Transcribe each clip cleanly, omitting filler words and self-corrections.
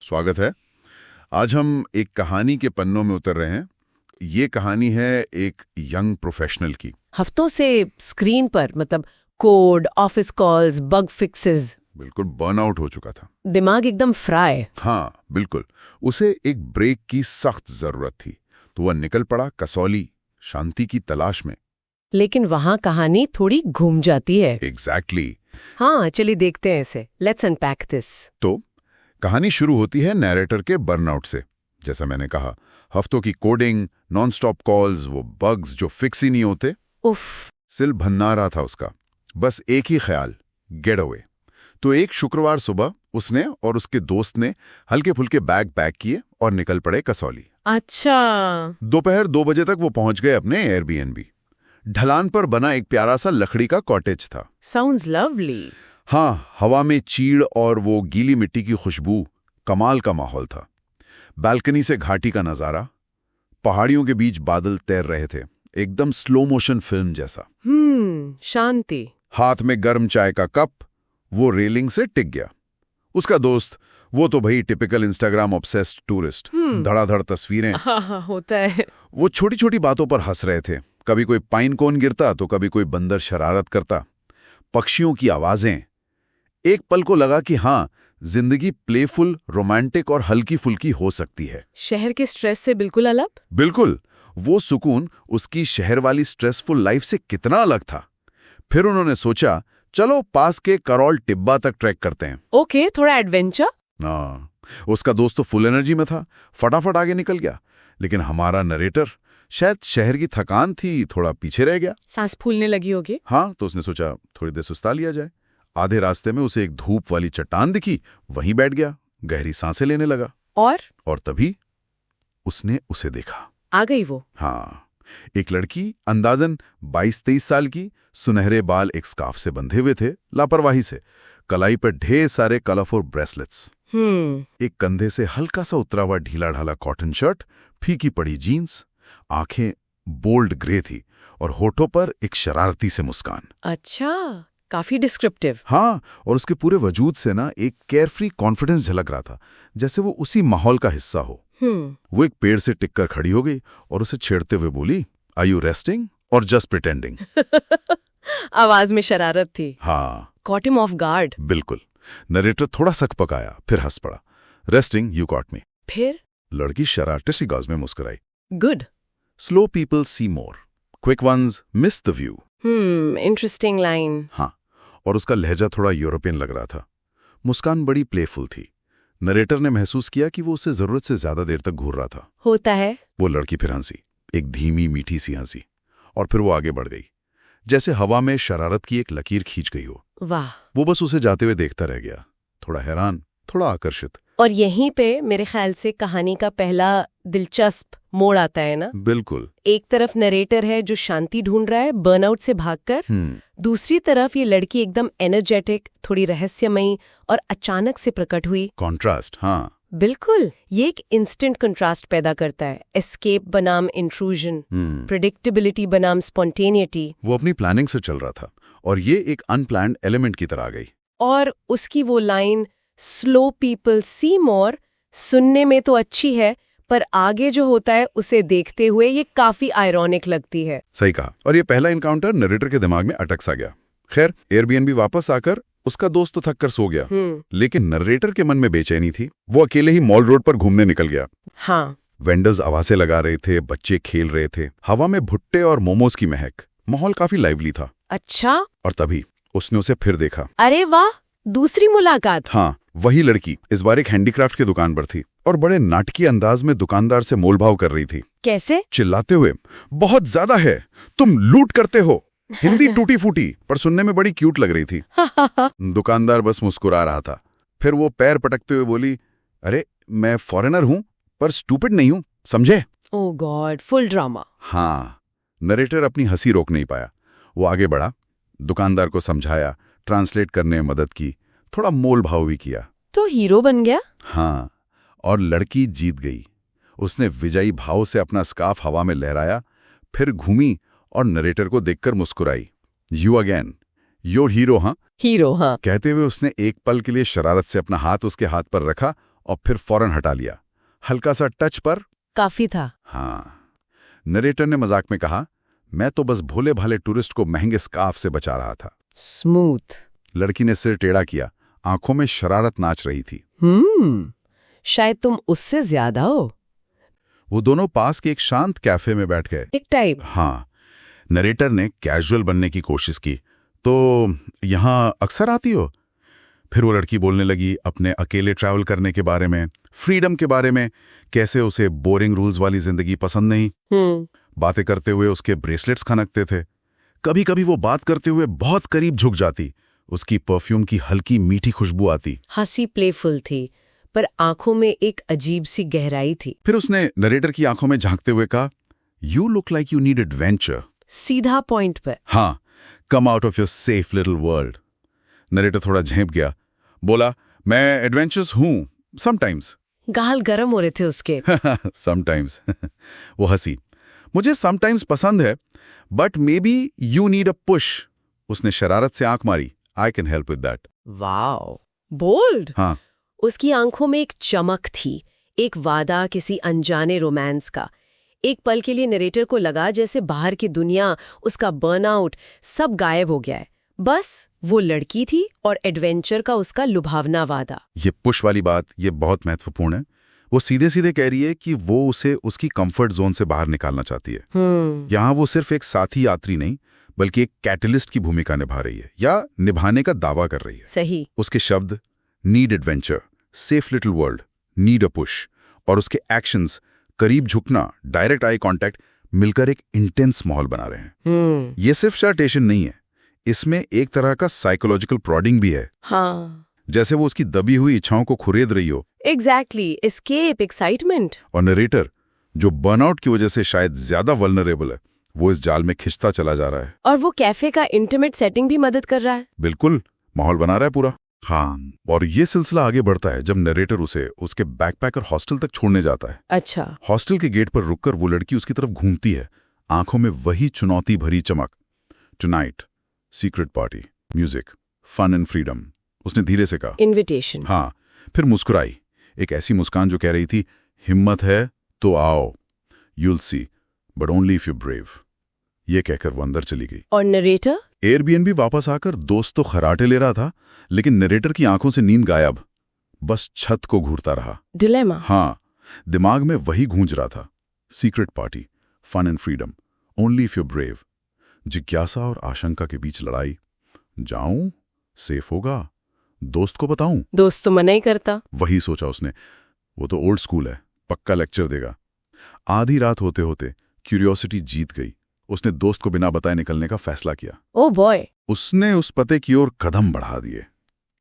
स्वागत है। आज हम एक कहानी के पन्नों में उतर रहे हैं। ये कहानी है एक यंग प्रोफेशनल की। हफ्तों से स्क्रीन पर code, office calls, bug fixes. बिल्कुल बर्नआउट हो चुका था। दिमाग एकदम फ्राई। हाँ बिल्कुल। उसे एक ब्रेक की सख्त जरूरत थी, तो वह निकल पड़ा कसौली, शांति की तलाश में। लेकिन वहाँ कहानी थोड़ी घूम जाती है। एग्जैक्टली। हाँ, चलिए देखते हैं इसे। Let's unpack this. तो कहानी शुरू होती है नैरेटर के बर्नआउट से। जैसा मैंने कहा, हफ्तों की कोडिंग, नॉन स्टॉप कॉल्स, वो बग्स जो फिक्स ही नहीं होते। उफ। सिल भन्ना रहा था उसका। बस एक ही ख्याल, गेट अवे। तो एक शुक्रवार सुबह उसने और उसके दोस्त ने हल्के फुल्के बैग पैक किए और निकल पड़े कसौली। अच्छा। दोपहर 2 बजे तक वो पहुंच गए अपने एयरबीएनबी। ढलान पर बना एक प्यारा सा लकड़ी का कॉटेज था। Sounds lovely. हाँ, हवा में चीड़ और वो गीली मिट्टी की खुशबू, कमाल का माहौल था। बालकनी से घाटी का नजारा, पहाड़ियों के बीच बादल तैर रहे थे, एकदम स्लो मोशन फिल्म जैसा। शांति। हाथ में गर्म चाय का कप, वो रेलिंग से टिक गया। उसका दोस्त, वो तो भाई टिपिकल इंस्टाग्राम ऑब्सेस्ड टूरिस्ट, धड़ाधड़ तस्वीरें। हाँ, होता है। वो छोटी छोटी बातों पर हंस रहे थे। कभी कोई पाइन कोन गिरता तो कभी कोई बंदर शरारत करता, पक्षियों की आवाजें। एक पल को लगा कि हाँ, जिंदगी प्लेफुल, रोमांटिक और हल्की फुल्की हो सकती है। शहर के स्ट्रेस से बिल्कुल अलग। बिल्कुल। वो सुकून उसकी शहर वाली स्ट्रेसफुल लाइफ से कितना अलग था। फिर उन्होंने सोचा, चलो पास के करौल टिब्बा तक ट्रैक करते हैं। ओके, थोड़ा एडवेंचर। हाँ, उसका दोस्त तो फुल एनर्जी में था, फटाफट आगे निकल गया। लेकिन हमारा नरेटर शायद शहर की थकान थी, थोड़ा पीछे रह गया। सांस फूलने लगी होगी। हाँ, तो उसने सोचा थोड़ी देर सुस्ता लिया जाए। आधे रास्ते में उसे एक धूप वाली चट्टान दिखी, वहीं बैठ गया, गहरी सांसें लेने लगा। और तभी उसने उसे देखा। आ गई वो। हाँ, एक लड़की, अंदाजन 22-23 साल की, सुनहरे बाल एक स्कार्फ से बंधे हुए थे, लापरवाही से। कलाई पर ढेर सारे कलरफुल ब्रेसलेट्स। एक कंधे से हल्का सा उतरा हुआ ढीला ढाला कॉटन शर्ट, फीकी पड़ी जीन्स। आंखें बोल्ड ग्रे थी और होठों पर एक शरारती से मुस्कान। अच्छा, काफी डिस्क्रिप्टिव। हाँ, और उसके पूरे वजूद से ना एक केयरफ्री कॉन्फिडेंस झलक रहा था, जैसे वो उसी माहौल का हिस्सा हो। वो एक पेड़ से टिककर खड़ी हो गई और उसे छेड़ते हुए बोली, आर यू रेस्टिंग और जस्ट प्रिटेंडिंग? आवाज में शरारत थी। हाँ, कॉट हिम ऑफ गार्ड। बिल्कुल। नरेटर थोड़ा सकपकाया, फिर हंस पड़ा। Resting, you caught me. फिर लड़की शरारती सी गाज में मुस्कुराई। Good. Slow people see more, quick ones miss the view. Interesting line. हाँ, और उसका लहजा थोड़ा यूरोपियन लग रहा था। मुस्कान बड़ी प्लेफुल थी। नरेटर ने महसूस किया कि वो उसे जरूरत से ज्यादा देर तक घूर रहा था। होता है। वो लड़की फिर हंसी, एक धीमी मीठी सी हंसी, और फिर वो आगे बढ़ गई, जैसे हवा में शरारत की एक लकीर खींच गई हो। वाह। वो बस उसे जाते हुए देखता रह गया, थोड़ा हैरान, थोड़ा आकर्षित। और यहीं पे मेरे ख्याल से कहानी का पहला दिलचस्प मोड़ आता है ना। बिल्कुल। एक तरफ नरेटर है जो शांति ढूंढ रहा है बर्नआउट से भागकर, दूसरी तरफ ये लड़की एकदम एनर्जेटिक, थोड़ी रहस्यमयी और अचानक से प्रकट हुई। कॉन्ट्रास्ट। हाँ बिल्कुल, ये एक इंस्टेंट कंट्रास्ट पैदा करता है। एस्केप बनाम इंट्रूजन, प्रेडिक्टेबिलिटी बनाम स्पॉन्टेनिटी। वो अपनी प्लानिंग से चल रहा था और ये एक अनप्लान्ड एलिमेंट की तरह आ गई। और उसकी वो लाइन, स्लो पीपल सी मोर, सुनने में तो अच्छी है, पर आगे जो होता है उसे देखते हुए ये काफी आयरॉनिक लगती है। सही कहा। और ये पहला इनकाउंटर नरेटर के दिमाग में अटक सा गया। खैर, एयरबीएनबी वापस आकर उसका दोस्त तो थक कर सो गया, लेकिन नरेटर के मन में बेचैनी थी। वो अकेले ही मॉल रोड पर घूमने निकल गया। हाँ, वेंडर्स आवाजें लगा रहे थे, बच्चे खेल रहे थे, हवा में भुट्टे और मोमोज की महक। माहौल काफी लाइवली था। अच्छा। और तभी उसने उसे फिर देखा। अरे वाह, दूसरी मुलाकात। हाँ, वही लड़की इस बार एक हैंडीक्राफ्ट की दुकान पर थी और बड़े नाटकीय अंदाज में दुकानदार से मोलभाव कर रही थी। कैसे? चिल्लाते हुए, बहुत ज्यादा है, तुम लूट करते हो। हिंदी टूटी फूटी, पर सुनने में बड़ी क्यूट लग रही थी। दुकानदार बस मुस्कुरा रहा था। फिर वो पैर पटकते हुए बोली, अरे मैं फॉरेनर हूं, पर स्टूपिड नहीं हूं, समझे? ओह गॉड, फुल ड्रामा। हाँ, नरेटर अपनी हंसी रोक नहीं पाया। वो आगे बढ़ा, दुकानदार को समझाया, ट्रांसलेट करने में मदद की, थोड़ा मोल भाव भी किया। तो हीरो बन गया। हाँ, और लड़की जीत गई। उसने विजयी भाव से अपना स्कार्फ हवा में लहराया, फिर घूमी और नरेटर को देखकर मुस्कुराई। You again, your hero. हाँ, हीरो। हाँ, कहते हुए उसने एक पल के लिए शरारत से अपना हाथ उसके हाथ पर रखा और फिर फौरन हटा लिया। हल्का सा टच पर काफी था। हाँ। नरेटर ने मजाक में कहा, मैं तो बस भोले भाले टूरिस्ट को महंगे स्कार्फ से बचा रहा था। स्मूथ। लड़की ने सिर टेढ़ा किया, आंखों में शरारत नाच रही थी। शायद तुम उससे ज्यादा हो। वो दोनों पास के एक शांत कैफे में बैठ गए। एक टाइप। हाँ। नरेटर ने कैजुअल बनने की कोशिश की, तो यहाँ अक्सर आती हो? फिर वो लड़की बोलने लगी अपने अकेले ट्रैवल करने के बारे में, फ्रीडम के बारे में, कैसे उसे बोरिंग रूल्स वाली जिंदगी पसंद नहीं। बातें करते हुए उसके ब्रेसलेट्स खनकते थे। कभी कभी वो बात करते हुए बहुत करीब झुक जाती, उसकी परफ्यूम की हल्की मीठी खुशबू आती। हंसी प्लेफुल थी, पर आंखों में एक अजीब सी गहराई थी। फिर उसने नरेटर की आंखों में झांकते हुए कहा, you look like you need adventure. सीधा पॉइंट पर। हाँ, come out of your safe little world. Narrator थोड़ा झेंप गया, बोला, मैं एडवेंचर्स हूं, समटाइम्स। गाल गरम हो रहे थे उसके। समटाइम्स। वो हंसी, मुझे समटाइम्स पसंद है, but may be you need a push. उसने शरारत से आंख मारी, I can help with that. Wow, bold. हाँ। उसकी आंखों में एक चमक थी, एक वादा किसी अनजाने रोमांस का। एक पल के लिए नरेटर को लगा जैसे बाहर की दुनिया, उसका बर्नआउट, सब गायब हो गया है। बस वो लड़की थी और एडवेंचर का उसका लुभावना वादा। ये पुश वाली बात, ये बहुत महत्वपूर्ण है। वो सीधे सीधे कह रही है कि वो उसे उसकी कंफर्ट जोन से बाहर निकालना चाहती है। यहाँ वो सिर्फ एक साथी यात्री नहीं, बल्कि एक कैटलिस्ट की भूमिका निभा रही है, या निभाने का दावा कर रही है। सही। उसके शब्द, need adventure, safe little world, need a push, और उसके एक्शंस, करीब झुकना, डायरेक्ट आई कांटेक्ट, मिलकर एक इंटेंस माहौल बना रहे हैं। ये सिर्फ फ्लर्टेशन नहीं है, इसमें एक तरह का साइकोलॉजिकल प्रॉडिंग भी है। हाँ। जैसे वो उसकी दबी हुई इच्छाओं को खुरेद रही हो। Exactly, escape, excitement. और नरेटर, जो बर्नआउट की वजह से शायद ज्यादा वल्नरेबल है, वो इस जाल में खिंचता चला जा रहा है। और वो कैफे का इंटीमेट सेटिंग भी मदद कर रहा है। बिल्कुल, माहौल बना रहा है पूरा। हाँ। और ये सिलसिला आगे बढ़ता है जब नरेटर उसे उसके बैकपैकर हॉस्टल तक छोड़ने जाता है। अच्छा। हॉस्टल के गेट पर रुककर वो लड़की उसकी तरफ घूमती है, आंखों में वही चुनौती भरी चमक। Tonight, secret party, music, fun and freedom, उसने धीरे से कहा। इनविटेशन। हाँ। फिर मुस्कुराई, एक ऐसी मुस्कान जो कह रही थी, हिम्मत है तो आओ, you'll see, but only if you brave. ये कहकर वो अंदर चली गई। और नरेटर? एयरबीएनबी वापस आकर दोस्त तो खराटे ले रहा था, लेकिन नरेटर की आंखों से नींद गायब, बस छत को घूरता रहा। डिलेमा। हाँ, दिमाग में वही गूंज रहा था, secret party, fun and freedom, only if you brave. जिज्ञासा और आशंका के बीच लड़ाई। जाऊं, सेफ होगा, दोस्त को बताऊं? दोस्त तो मना ही करता। वही सोचा उसने, वो तो ओल्ड स्कूल है, पक्का लेक्चर देगा। आधी रात होते होते क्यूरियोसिटी जीत गई। उसने दोस्त को बिना बताए निकलने का फैसला किया। Oh boy. उसने उस पते की ओर कदम बढ़ा दिए।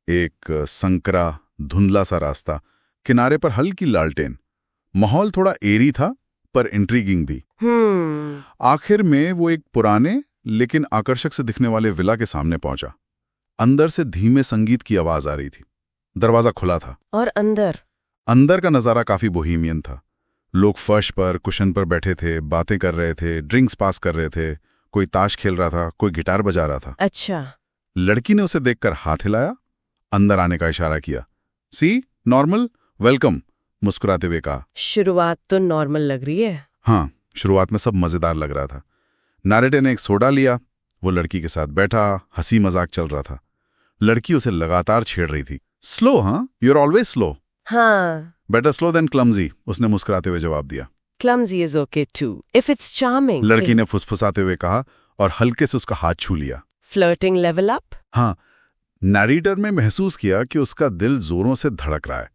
एक संकरा धुंधला सा रास्ता, किनारे पर हल्की लालटेन, माहौल थोड़ा एरी था पर इंट्रीगिंग भी। आखिर में वो एक पुराने लेकिन आकर्षक से दिखने वाले विला के सामने पहुंचा। अंदर से धीमे संगीत की आवाज आ रही थी। दरवाजा खुला था। और अंदर का नजारा काफी बोहेमियन था। लोग फर्श पर, कुशन पर बैठे थे, बातें कर रहे थे, ड्रिंक्स पास कर रहे थे, कोई ताश खेल रहा था, कोई गिटार बजा रहा था। अच्छा। लड़की ने उसे देखकर हाथ हिलाया, अंदर आने का इशारा किया। सी, नॉर्मल, वेलकम, मुस्कुराते हुए कहा। शुरुआत तो नॉर्मल लग रही है। हाँ, शुरुआत में सब मजेदार लग रहा था। नरेटर ने एक सोडा लिया, वो लड़की के साथ बैठा, हंसी मजाक चल रहा था। लड़की उसे लगातार छेड़ रही थी। स्लो, हाँ, यू आर ऑलवेज स्लो। हाँ। बेटर स्लो देन क्लमजी, उसने मुस्कुराते हुए जवाब दिया। Clumsy is okay too if it's charming, लड़की ने फुसफुसाते हुए कहा और हल्के से उसका हाथ छू लिया। Flirting level up. हाँ, नरेटर ने महसूस किया कि उसका दिल जोरों से धड़क रहा है।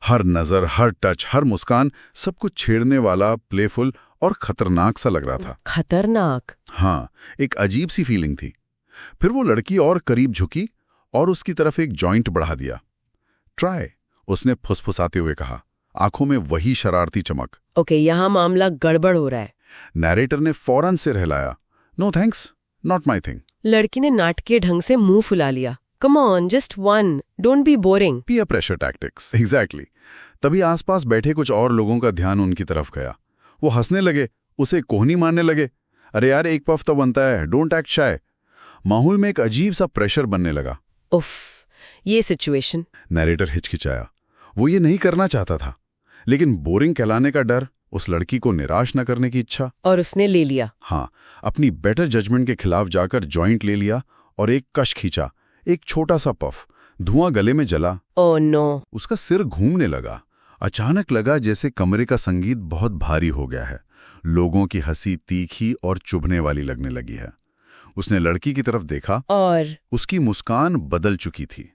हर नजर, हर टच, हर मुस्कान, सब कुछ छेड़ने वाला, प्लेफुल और खतरनाक सा लग रहा था। खतरनाक? हाँ, एक अजीब सी फीलिंग थी। फिर वो लड़की और करीब झुकी और उसकी तरफ एक जॉइंट बढ़ा दिया। ट्राई, उसने फुसफुसाते हुए कहा, आंखों में वही शरारती चमक। ओके, यहाँ मामला गड़बड़ हो रहा है। नरेटर ने फौरन सिर हिलाया। No thanks, not my thing. लड़की ने नाटकीय ढंग से मुंह फुला लिया। Come on, just one, don't be boring. Peer pressure tactics, exactly. तभी आसपास बैठे कुछ और लोगों का ध्यान उनकी तरफ गया। वो हंसने लगे, उसे कोहनी मारने लगे। अरे यार, एक पफ तो बनता है, डोंट एक्ट शाय। माहौल में एक अजीब सा प्रेशर बनने लगा। उफ, ये सिचुएशन। नरेटर हिचकिचाया। वो ये नहीं करना चाहता था, लेकिन बोरिंग कहलाने का डर, उस लड़की को निराश न करने की इच्छा, और उसने ले लिया। हाँ, अपनी बेटर जजमेंट के खिलाफ जाकर जॉइंट ले लिया और एक कश खींचा, एक छोटा सा पफ, धुआं गले में जला। Oh no! उसका सिर घूमने लगा। अचानक लगा जैसे कमरे का संगीत बहुत भारी हो गया है। लोगों की हंसी तीखी और चुभने वाली लगने लगी है। उसने लड़की की तरफ देखा और उसकी मुस्कान बदल चुकी थी।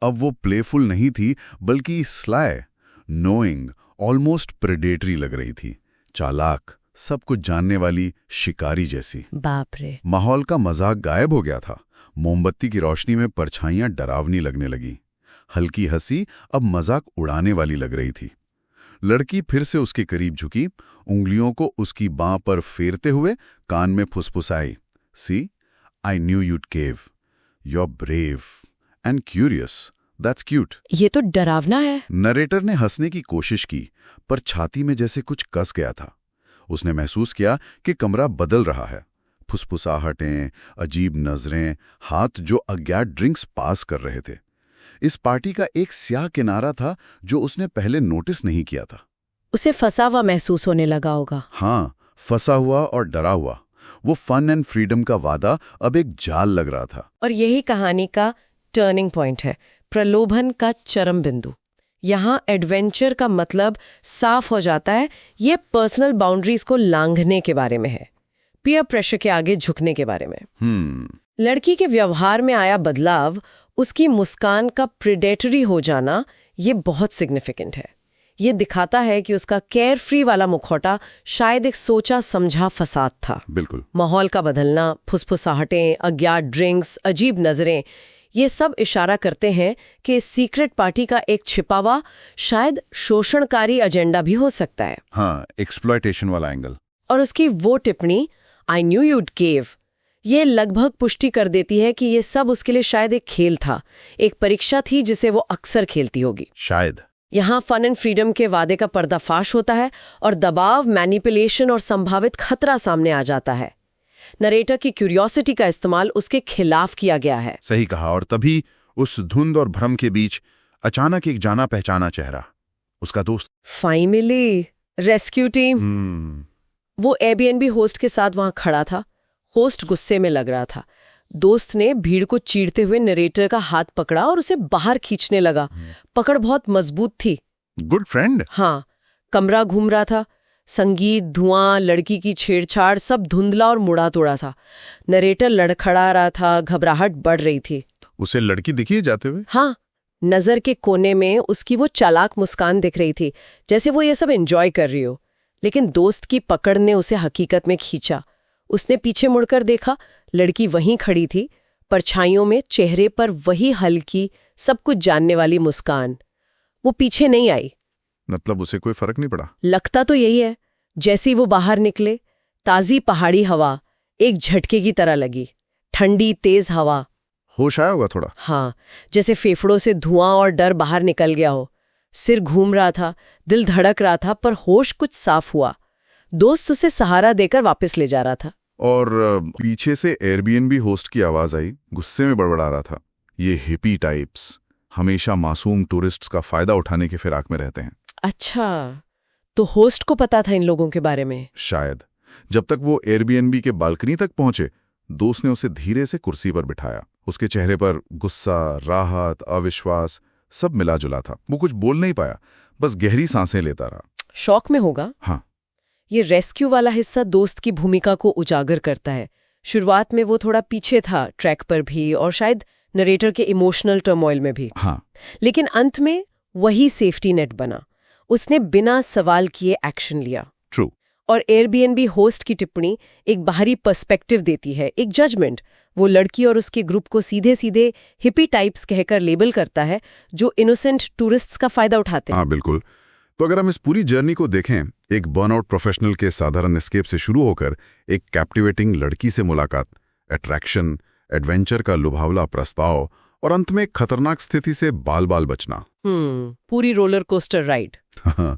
अब वो प्लेफुल नहीं थी, बल्कि स्लाय, नोइंग, ऑलमोस्ट प्रेडेटरी लग रही थी। चालाक, सब कुछ जानने वाली शिकारी जैसी। बाप रे! माहौल का मजाक गायब हो गया था। मोमबत्ती की रोशनी में परछाइयां डरावनी लगने लगी। हल्की हंसी अब मजाक उड़ाने वाली लग रही थी। लड़की फिर से उसके करीब झुकी, उंगलियों को उसकी बांह पर फेरते हुए कान में फुसफुसाई, see, I knew you'd cave, you are brave and curious, that's cute. ये तो डरावना है। नरेटर ने हंसने की कोशिश की, पर छाती में जैसे कुछ कस गया था। उसने महसूस किया कि कमरा बदल रहा है। फुसफुसाहटें, अजीब नजरें, हाथ जो अज्ञात ड्रिंक्स पास कर रहे थे। इस पार्टी का एक स्याह किनारा था जो उसने पहले नोटिस नहीं किया था। उसे फंसा हुआ महसूस होने लगा होगा। हाँ, फंसा हुआ और डरा हुआ। वो फन एंड फ्रीडम का वादा अब एक जाल लग रहा था। और यही कहानी का टर्निंग पॉइंट है, प्रलोभन का चरम बिंदु। यहाँ एडवेंचर का मतलब साफ हो जाता है, ये पर्सनल बाउंड्रीज को लांघने के बारे में है, पीयर प्रेशर के आगे झुकने के बारे में। लड़की के व्यवहार में आया बदलाव, उसकी मुस्कान का प्रेडेटरी हो जाना, ये बहुत सिग्निफिकेंट है। ये दिखाता है कि उसका केयर फ्री वाला मुखौटा शायद एक सोचा समझा फसाद था। बिल्कुल। माहौल का बदलना, फुसफुसाहटें, अज्ञात ड्रिंक्स, अजीब नजरें, ये सब इशारा करते हैं कि इस सीक्रेट पार्टी का एक छिपा हुआ, शायद शोषणकारी एजेंडा भी हो सकता है। हाँ, एक्सप्लॉयटेशन वाला एंगल। और उसकी वो टिप्पणी, आई न्यू यूड केव, ये लगभग पुष्टि कर देती है कि ये सब उसके लिए शायद एक खेल था, एक परीक्षा थी जिसे वो अक्सर खेलती होगी। शायद यहाँ फन एंड फ्रीडम के वादे का पर्दाफाश होता है और दबाव, मैनिपुलेशन और संभावित खतरा सामने आ जाता है। नरेटर की क्यूरियोसिटी का इस्तेमाल उसके खिलाफ किया गया है। सही कहा। और तभी उस धुंध और भ्रम के बीच अचानक एक जाना पहचाना चेहरा, उसका दोस्त। Finally rescue team. वो एयरबीएनबी होस्ट के साथ वहां खड़ा था। होस्ट गुस्से में लग रहा था। दोस्त ने भीड़ को चीरते हुए नरेटर का हाथ पकड़ा और उसे बाहर खींचने लगा। पकड़ बहुत मजबूत थी। Good friend. हाँ, कमरा घूम रहा था। संगीत, धुआं, लड़की की छेड़छाड़, सब धुंधला और मुड़ा तोड़ा था। नरेटर लड़खड़ा रहा था, घबराहट बढ़ रही थी। उसे लड़की दिखी जाते हुए? हाँ, नजर के कोने में उसकी वो चालाक मुस्कान दिख रही थी, जैसे वो ये सब एंजॉय कर रही हो। लेकिन दोस्त की पकड़ ने उसे हकीकत में खींचा। उसने पीछे मुड़कर देखा, लड़की वहीं खड़ी थी, परछाइयों में चेहरे पर वही हल्की, सब कुछ जानने वाली मुस्कान। वो पीछे नहीं आई। मतलब उसे कोई फर्क नहीं पड़ा? लगता तो यही है। जैसे ही वो बाहर निकले, ताजी पहाड़ी हवा एक झटके की तरह लगी। ठंडी तेज हवा। होश आया होगा थोड़ा? हाँ, जैसे फेफड़ों से धुआं और डर बाहर निकल गया हो। सिर घूम रहा था, दिल धड़क रहा था, पर होश कुछ साफ हुआ। दोस्त उसे सहारा देकर वापस ले जा रहा था। और पीछे से एयरबीएनबी होस्ट की आवाज आई, गुस्से में बड़बड़ा रहा था, ये हिपी टाइप्स हमेशा मासूम टूरिस्ट्स का फायदा उठाने के फिराक में रहते हैं। अच्छा, तो होस्ट को पता था इन लोगों के बारे में? शायद। जब तक वो एयरबीएनबी के बालकनी तक पहुंचे, दोस्त ने उसे धीरे से कुर्सी पर बिठाया। उसके चेहरे पर गुस्सा, राहत, अविश्वास सब मिला जुला था। वो कुछ बोल नहीं पाया, बस गहरी सांसें लेता रहा। शौक में होगा। हाँ। ये रेस्क्यू वाला हिस्सा दोस्त की भूमिका को उजागर करता है। शुरुआत में वो थोड़ा पीछे था, ट्रैक पर भी और शायद नरेटर के इमोशनल टर्मोइल में भी। हाँ। लेकिन अंत में वही सेफ्टी नेट बना। उसने बिना सवाल किए एक्शन लिया। ट्रू। और एयरबीएनबी होस्ट की टिप्पणी एक बाहरी पर्सपेक्टिव देती है, एक जजमेंट। वो लड़की और उसके ग्रुप को सीधे सीधे हिपी टाइप्स कहकर लेबल करता है, जो इनोसेंट टूरिस्ट्स का फायदा उठाते हैं। हाँ, बिल्कुल। तो अगर हम इस पूरी जर्नी को देखें, एक बर्नआउट प्रोफेशनल के साधारण एस्केप से शुरू होकर एक कैप्टिवेटिंग लड़की से मुलाकात, अट्रैक्शन, एडवेंचर का लुभावला प्रस्ताव और अंत में एक खतरनाक स्थिति से बाल बाल बचना। पूरी रोलर कोस्टर राइड। हाँ,